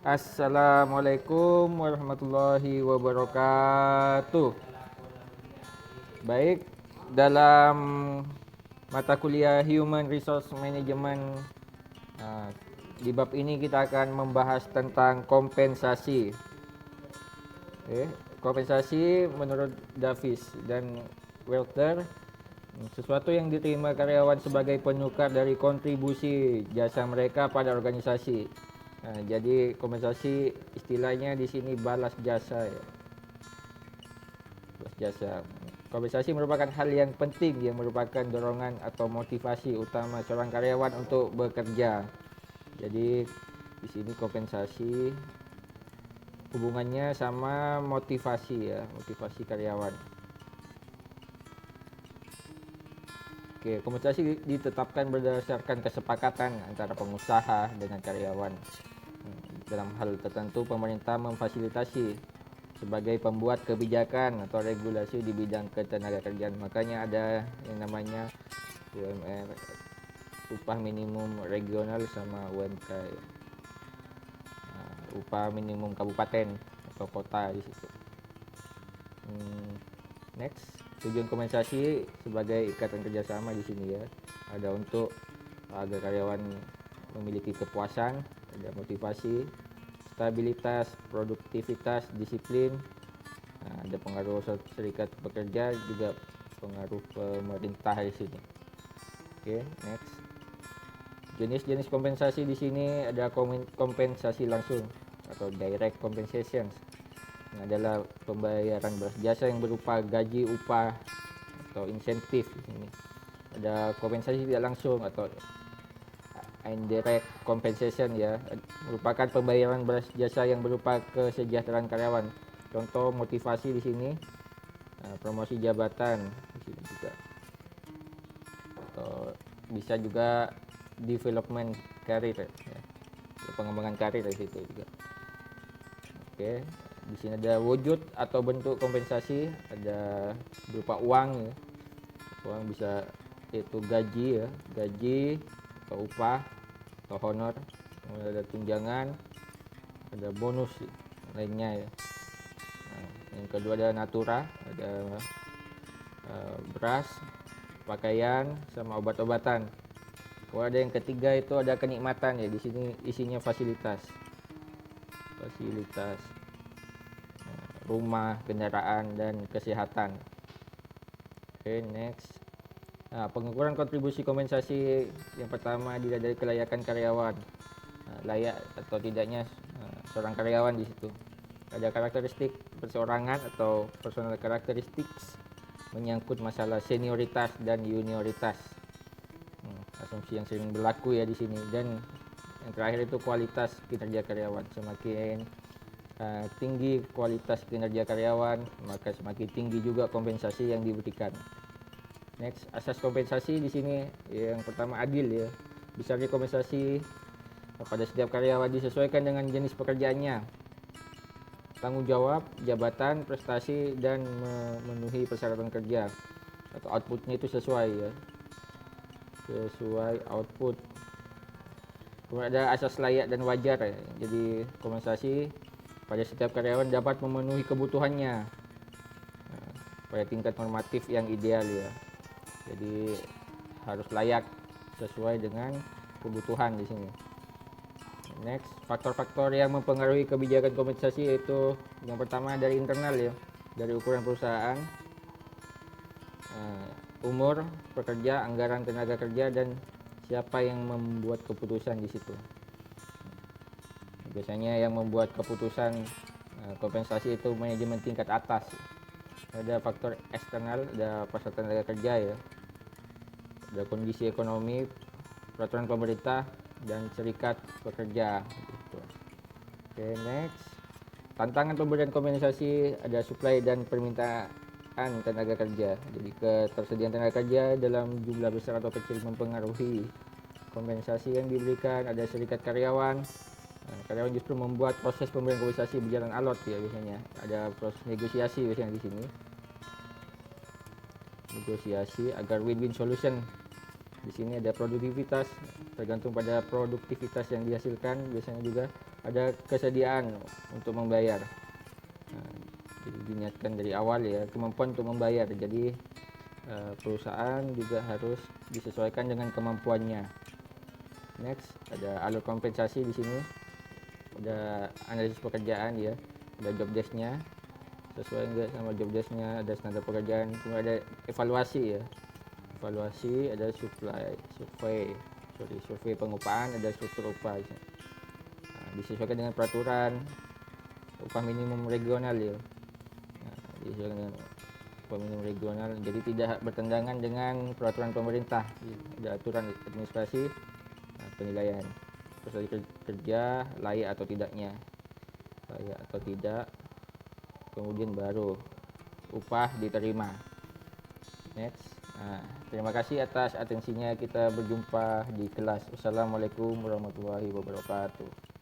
Assalamualaikum warahmatullahi wabarakatuh. Baik, dalam mata kuliah Human Resource Management, ah, di bab ini kita akan membahas tentang kompensasi. Kompensasi menurut Davis dan Welter, sesuatu yang diterima karyawan sebagai penukar dari kontribusi jasa mereka pada organisasi. Jadi kompensasi istilahnya di sini balas jasa ya. Balas jasa. Kompensasi merupakan hal yang penting yang merupakan dorongan atau motivasi utama seorang karyawan untuk bekerja. Jadi di sini kompensasi hubungannya sama motivasi ya, motivasi karyawan. Kompensasi ditetapkan berdasarkan kesepakatan antara pengusaha dengan karyawan. Dalam hal tertentu, pemerintah memfasilitasi sebagai pembuat kebijakan atau regulasi di bidang ketenagakerjaan. Makanya ada yang namanya UMR, upah minimum regional, sama UMK, upah minimum kabupaten atau kota di situ. Next, tujuan kompensasi sebagai ikatan kerjasama di sini ya. Ada untuk agar karyawan memiliki kepuasan, ada motivasi, stabilitas, produktivitas, disiplin. Ada pengaruh serikat pekerja, juga pengaruh pemerintah di sini. Next. Jenis-jenis kompensasi di sini ada kompensasi langsung atau direct compensation. Adalah pembayaran balas jasa yang berupa gaji, upah atau insentif di sini. Ada kompensasi tidak langsung atau indirect compensation ya, merupakan pembayaran balas jasa yang berupa kesejahteraan karyawan. Contoh motivasi di sini, promosi jabatan di sini juga, atau bisa juga development karir ya, pengembangan karir di situ juga. Di sini ada wujud atau bentuk kompensasi, ada berupa uang ya. Uang bisa itu gaji ya, gaji atau upah atau honor. Kemudian ada tunjangan, ada bonus lainnya ya. Yang kedua ada natura, ada beras, pakaian, sama obat-obatan. Kalau ada yang ketiga itu ada kenikmatan ya, di sini isinya fasilitas rumah, kendaraan, dan kesehatan. Next. Pengukuran kontribusi kompensasi yang pertama dilihat dari kelayakan karyawan, layak atau tidaknya seorang karyawan di situ. Ada karakteristik perseorangan atau personal characteristics, menyangkut masalah senioritas dan junioritas. Asumsi yang sering berlaku ya di sini. Dan yang terakhir itu kualitas kinerja karyawan. Semakin tinggi kualitas kinerja karyawan, maka semakin tinggi juga kompensasi yang diberikan. Next, asas kompensasi di sini yang pertama adil ya. Besarnya kompensasi pada setiap karyawan disesuaikan dengan jenis pekerjaannya, tanggung jawab, jabatan, prestasi, dan memenuhi persyaratan kerja atau outputnya itu sesuai ya, sesuai output. Kemudian ada asas layak dan wajar ya. Jadi kompensasi pada setiap karyawan dapat memenuhi kebutuhannya pada tingkat normatif yang ideal ya. Jadi harus layak sesuai dengan kebutuhan di sini. Next, faktor-faktor yang mempengaruhi kebijakan kompensasi yaitu yang pertama dari internal ya, dari ukuran perusahaan, umur pekerja, anggaran tenaga kerja, dan siapa yang membuat keputusan di situ. Biasanya yang membuat keputusan kompensasi itu manajemen tingkat atas. Ada faktor eksternal, ada pasar tenaga kerja ya, ada kondisi ekonomi, peraturan pemerintah, dan serikat pekerja gitu. Next, tantangan pemberian kompensasi ada supply dan permintaan tenaga kerja. Jadi ketersediaan tenaga kerja dalam jumlah besar atau kecil mempengaruhi kompensasi yang diberikan. Ada serikat karyawan. Karyawan justru membuat proses pemberian kompensasi berjalan alot ya biasanya. Ada proses negosiasi biasanya di sini. Negosiasi agar win-win solution Di sini ada produktivitas, tergantung pada produktivitas yang dihasilkan. Biasanya juga ada kesediaan untuk membayar. Nah, jadi diniatkan dari awal ya, kemampuan untuk membayar. Jadi perusahaan juga harus disesuaikan dengan kemampuannya. Next, ada alur kompensasi di sini. Ada analisis pekerjaan ya, ada job desk-nya, sesuai enggak sama job desk-nya, ada standar pekerjaan, kemudian ada evaluasi ya. Evaluasi, ada survei pengupahan, ada struktur upah. Nah, disesuaikan dengan peraturan upah minimum regional ya. Nah, disesuaikan dengan upah minimum regional, jadi tidak bertentangan dengan peraturan pemerintah. Ada aturan administrasi penilaian proses kerja layak atau tidaknya, layak atau tidak, kemudian baru upah diterima. Next. Nah, terima kasih atas atensinya. Kita berjumpa di kelas. Wassalamualaikum warahmatullahi wabarakatuh.